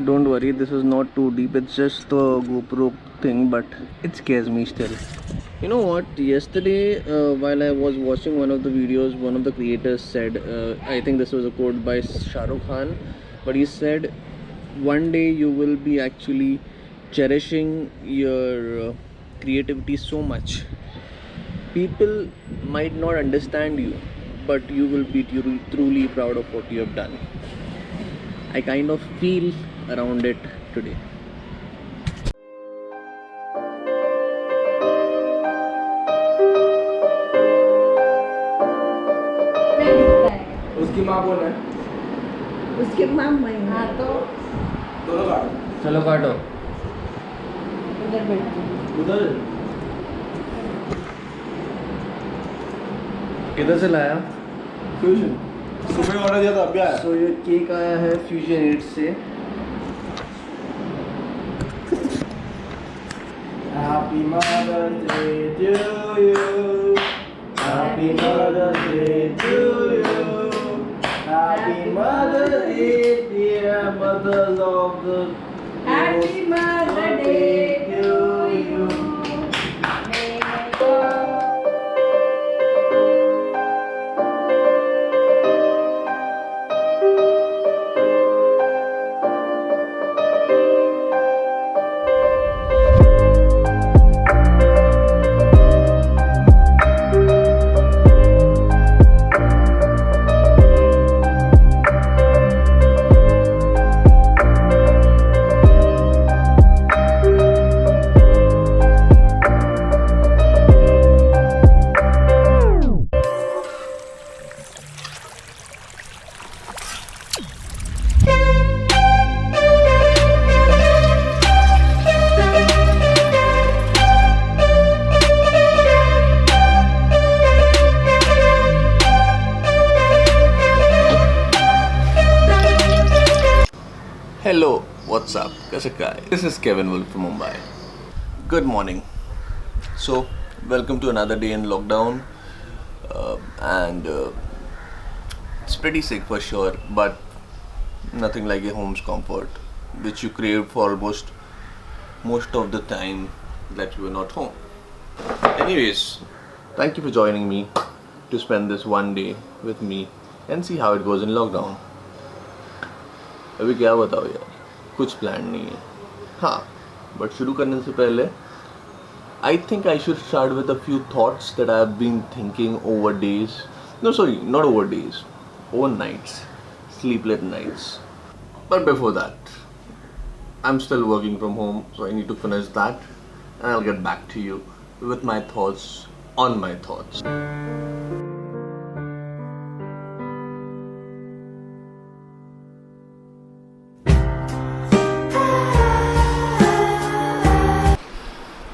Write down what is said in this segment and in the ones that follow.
Don't worry, this is not too deep. It's just a GoPro thing, but it scares me still. You know what? Yesterday, while I was watching one of the videos, one of the creators said, I think this was a quote by Shah Rukh Khan, but he said, one day you will be actually cherishing your creativity so much. People might not understand you, but you will be truly proud of what you have done. I kind of feel around it today. उसकी माँ कौन है? उसकी माँ मैं हूँ। हाँ तो दोनों काटो। चलो काटो। उधर बैठो। उधर किधर से लाया? फ्यूजन सुबह ऑर्डर दिया था, अभी आया। सो ये केक आया है फ्यूजन ईट्स से। Happy Mother's Day to you. Happy Mother's Day to you. Happy Mother's Day, dear mothers of the Happy Mother's Day to you. May God Hello, what's up? कैसे क्या है? This is Kevin Wolf from Mumbai. Good morning. So, welcome to another day in lockdown. And it's pretty sick for sure, but nothing like a home's comfort, which you crave for almost most of the time that you are not home. Anyways, thank you for joining me to spend this one day with me and see how it goes in lockdown. अभी क्या बताओ यार, कुछ plan नहीं है। हाँ, but शुरू करने से पहले I think I should start with a few thoughts that I have been thinking over days, no sorry not over days, over nights, sleepless nights. But before that, I'm still working from home, so I need to finish that and I'll get back to you with my thoughts on my thoughts.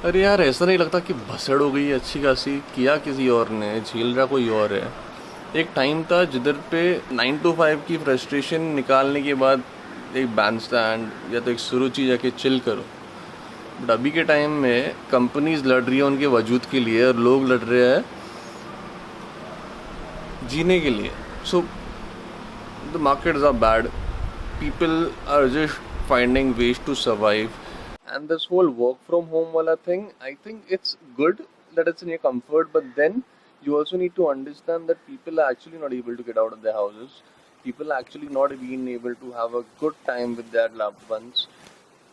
अरे यार, ऐसा नहीं लगता कि भसड़ हो गई अच्छी खासी? किया किसी और ने, झेल रहा कोई और है। एक टाइम था जिधर पे 9 to 5 की फ्रस्ट्रेशन निकालने के बाद एक बैंड स्टैंड या तो एक सुरुचि जाके चिल करो। बट अभी के टाइम में कंपनीज लड़ रही है उनके वजूद के लिए और लोग लड़ रहे हैं जीने के लिए। So the markets are bad, people are just finding ways to survive. And this whole work from home wala thing, I think it's good that it's in your comfort, but then you also need to understand that people are actually not able to get out of their houses. People are actually not being able to have a good time with their loved ones.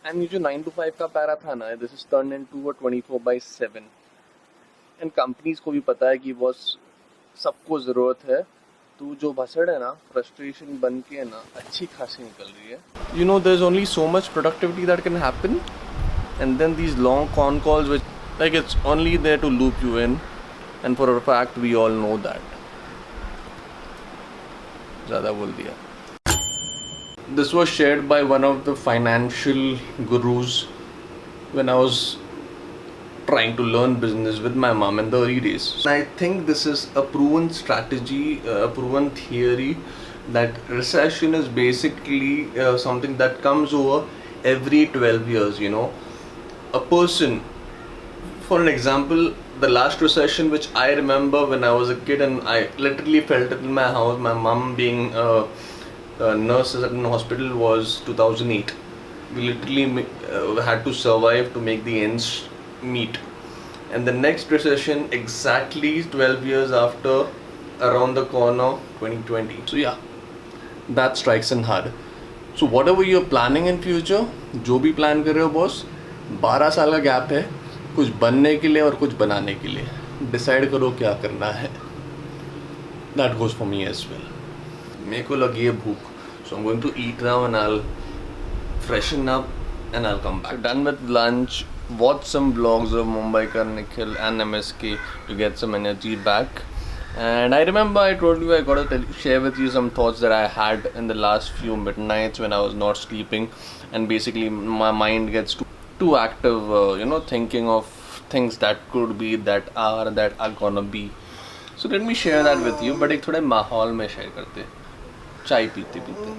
And ये जो 9 to 5 का para था ना, this is turned into a 24/7. And companies को भी पता है कि बॉस सबको ज़रूरत है, तो जो भसड़ है ना, फ्रस्ट्रेशन बन के ना अच्छी खासी निकल रही है. You know, there's only so much productivity that can happen. And then these long con calls, which like it's only there to loop you in, and for a fact we all know that. ज़्यादा बोल दिया. This was shared by one of the financial gurus when I was trying to learn business with my mom in the early days. I think this is a proven strategy, a proven theory that recession is basically something that comes over every 12 years, you know. A person, for an example, the last recession which I remember when I was a kid and I literally felt it in my house, my mom being a nurse at a hospital, was 2008. We literally had to survive to make the ends meet. And the next recession, exactly 12 years after, around the corner, 2020. So yeah, that strikes in hard. So whatever you're planning in future, जो भी plan कर रहे हो boss, 12 साल का gap है कुछ बनने के लिए और कुछ बनाने के लिए. डिसाइड करो क्या करना है. That goes for me as well. मेरे को लगी है भूख, so I'm going to eat now and I'll freshen up and I'll come back. So done with lunch. Watch some vlogs of Mumbaikar Nikhil and MSK to get some energy back. And I remember I told you I got to share with you some thoughts that I had in the last few midnights when I was not sleeping, and basically my mind gets too active, thinking of things that could be, that are gonna be. So let me share that with you, but एक थोड़े माहौल में share करते, चाय पीते पीते.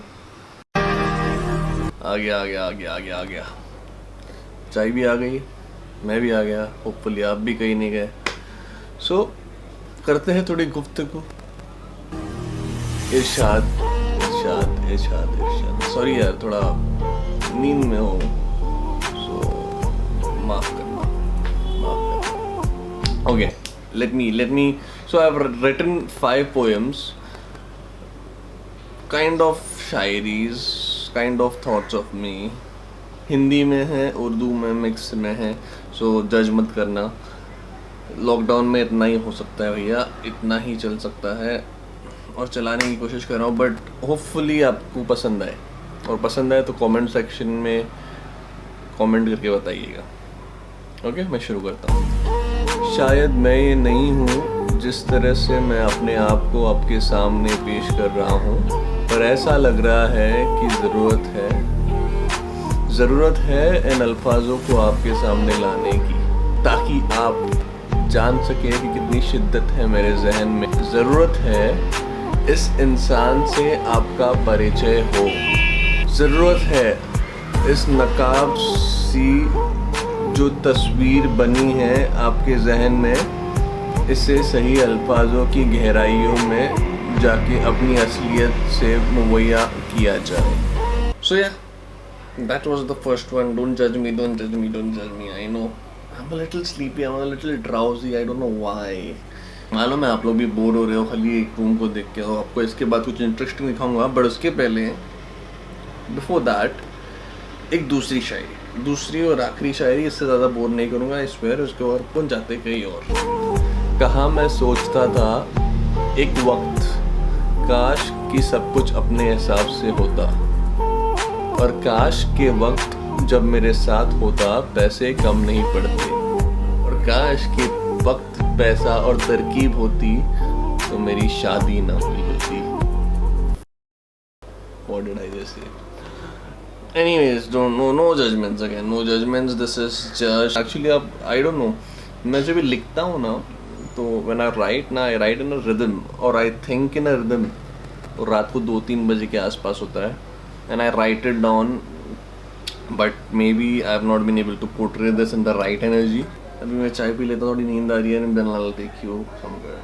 आ गया. चाय भी आ गई, मैं भी आ गया. होपफुली आप भी कहीं नहीं गए. सो करते हैं थोड़ी गुफ्तगू. इरशाद. सॉरी यार, थोड़ा नींद में हो, सो माफ करना. Okay, let me. So I've written 5 poems, kind of shayaris, kind of thoughts of me. Hindi में है, उर्दू में मिक्स में है, सो जज मत करना. लॉकडाउन में इतना ही हो सकता है भैया, इतना ही चल सकता है और चलाने की कोशिश कर रहा हूँ. बट होपफुली आपको पसंद आए, और पसंद आए तो कमेंट सेक्शन में कमेंट करके बताइएगा. ओके, मैं शुरू करता हूँ. शायद मैं ये नहीं हूँ जिस तरह से मैं अपने आप को आपके सामने पेश कर रहा हूँ, पर ऐसा लग रहा है कि ज़रूरत है इन अल्फाजों को आपके सामने लाने की, ताकि आप जान सकें कि कितनी शिद्दत है मेरे जहन में. ज़रूरत है इस इंसान से आपका परिचय हो. ज़रूरत है इस नकाब सी जो तस्वीर बनी है आपके जहन में, इसे सही अल्फाजों की गहराइयों में जाके अपनी असलियत से मुहैया किया जाए. So yeah, that was the first one. Don't judge me. I know I'm a little sleepy, I'm a little drowsy, I don't know why. मालूम है आप लोग भी बोर हो रहे हो खाली एक रूम को देख के. आपको इसके बाद कुछ इंटरेस्टिंग दिखाऊंगा, बट उसके पहले बिफोर दैट एक दूसरी और आखिरी शायरी. इससे ज़्यादा बोर नहीं करूँगा, आई स्वेयर. उसके और कौन जाते कहीं और. कहाँ मैं सोचता था एक वक्त, काश कि सब कुछ अपने हिसाब से होता, और काश के वक्त जब मेरे साथ होता पैसे कम नहीं पड़ते, और काश के वक्त पैसा और तरकीब होती तो मेरी शादी ना हुई होती. What did I just say? Anyways, no judgments again. No judgments. This is just actually I don't know. मैं जब भी लिखता हूँ ना, तो when I write in a rhythm, or I think in a rhythm. और रात को 2-3 बजे के आसपास होता है, and I write it down, but maybe I have not been able to portray this in the right energy. अभी मैं चाय पी लेता हूँ, थोड़ी नींद आ रही है, and then I'll take you somewhere.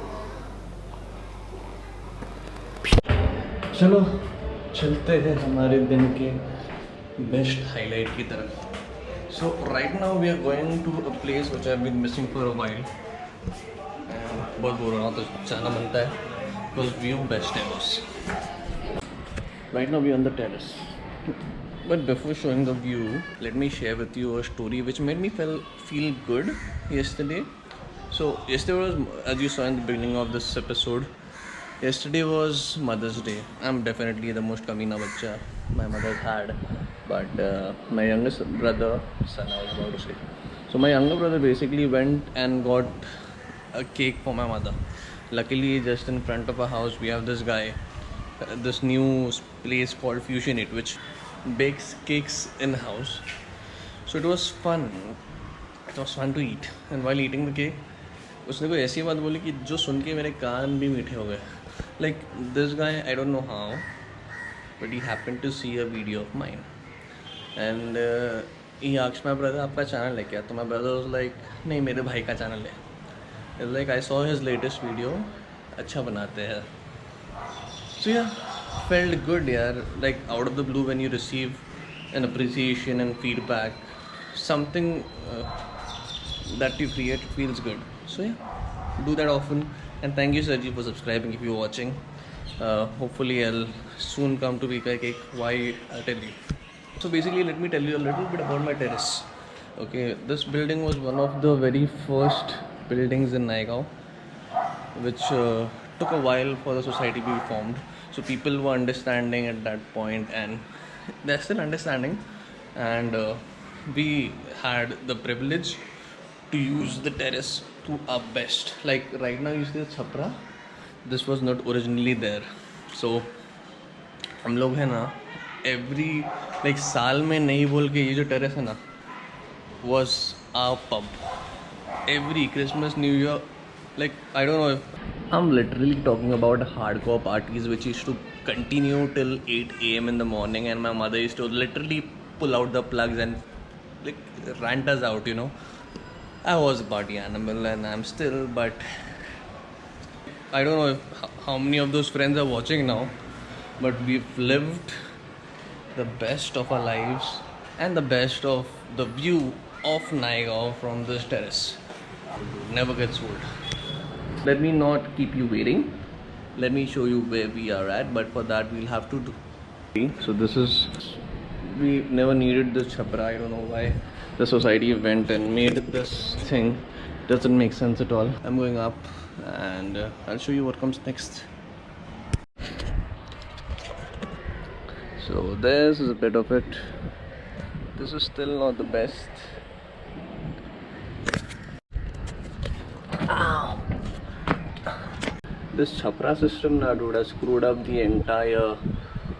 चलो चलते हैं हमारे दिन के बेस्ट हाईलाइट की तरफ. So right now we are going to a place which I've been missing for a while. बहुत बोल रहा हूँ तो जाना बनता है, because view best है बस. Right now we are on the terrace. But before showing the view, let me share with you a story which made me feel good yesterday. So yesterday was, as you saw in the beginning of this episode, yesterday was Mother's Day. I'm definitely the most kamina bachcha my mother's had, but my youngest brother, son I was about to say. So my younger brother basically went and got a cake for my mother. Luckily, just in front of our house, we have this guy, this new place called Fusion It, which bakes cakes in house. So it was fun. It was fun to eat. And while eating the cake, उसने कोई ऐसी बात बोली कि जो सुन के मेरे कान भी मीठे हो गए. Like this guy, I don't know how, but he happened to see a video of mine, and he asked my brother, आपका चैनल है क्या? तो my brother was like, नहीं मेरे भाई का चैनल है. It's like I saw his latest video, अच्छा बनाते हैं. So yeah, felt good यार. Like out of the blue when you receive an appreciation and feedback, something that you create feels good. So yeah, do that often. And thank you Sergi for subscribing if you're watching. Hopefully I'll soon come to BK Cake. Why, I'll tell you. So basically, let me tell you a little bit about my terrace. Okay, this building was one of the very first buildings in Naigaon, which took a while for the society to be formed. So people were understanding at that point, and they're still understanding. And we had the privilege to use the terrace to our best. Like right now, you see the chhapra. This was not originally there. So हम लोग है ना every like साल में नहीं बोल के ये जो टेरेस है ना was our pub. Every Christmas, New Year, like I don't know. I'm literally talking about hardcore parties which used to continue till 8 a.m. in the morning, and my mother used to literally pull out the plugs and like rant us out. You know, I was a party animal, and I'm still, but I don't know how many of those friends are watching now, but we've lived the best of our lives and the best of the view of Naigaon from this terrace. Never gets old. Let me not keep you waiting. Let me show you where we are at, but for that we'll have to do. So this is, we never needed this chhapra. I don't know why the society went and made this thing. Doesn't make sense at all. I'm going up, and I'll show you what comes next. So this is a bit of it. This is still not the best. Ow. This chhapra system now, dude, has screwed up the entire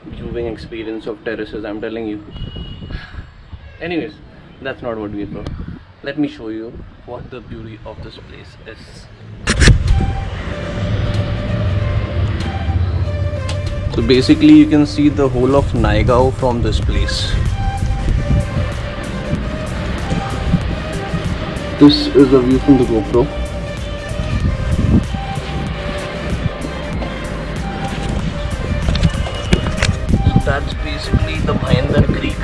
viewing experience of terraces, I'm telling you. Anyways, that's not what we're for. Let me show you what the beauty of this place is. So basically you can see the whole of Naigaon from this place. This is the view from the GoPro. So that's basically the Bhayandar Creek.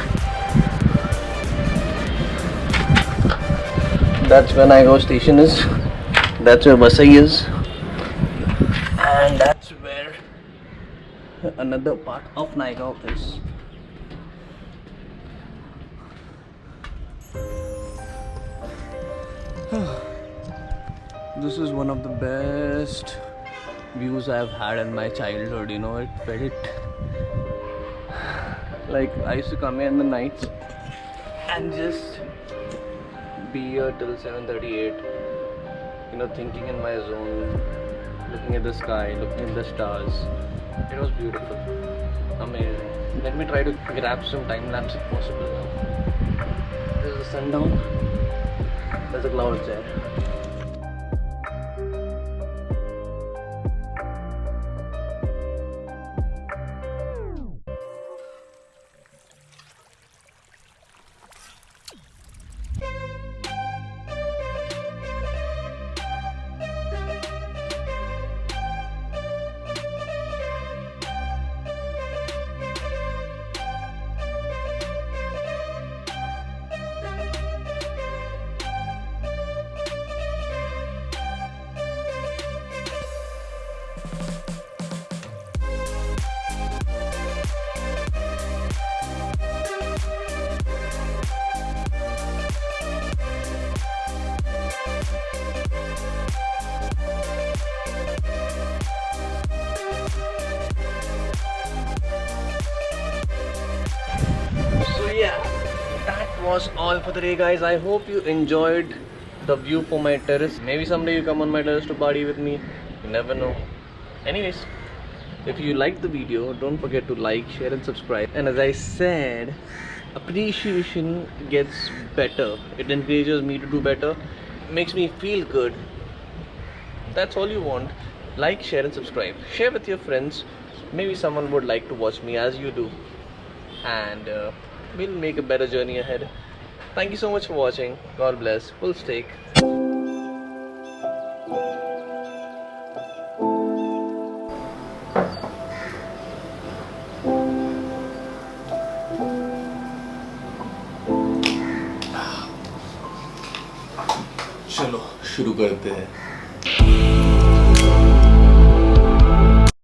That's where Naigaon station is. That's where Vasai is. And that's where another part of Naigaon is. This is one of the best views I've had in my childhood. You know, it felt like I used to come here in the nights and just be here till 7:38. You know, thinking in my zone, looking at the sky, looking at the stars. It was beautiful, amazing. Let me try to grab some time lapse if possible now. There's the sundown. There's the clouds there. Was all for the day, guys. I hope you enjoyed the view for my terrace. Maybe someday you come on my terrace to party with me. You never know. Anyways, if you liked the video, don't forget to like, share and subscribe. And as I said, appreciation gets better. It encourages me to do better, makes me feel good. That's all you want. Like, share and subscribe. Share with your friends. Maybe someone would like to watch me as you do. And we'll make a better journey ahead. Thank you so much for watching. God bless. Full steak. चलो शुरू करते हैं.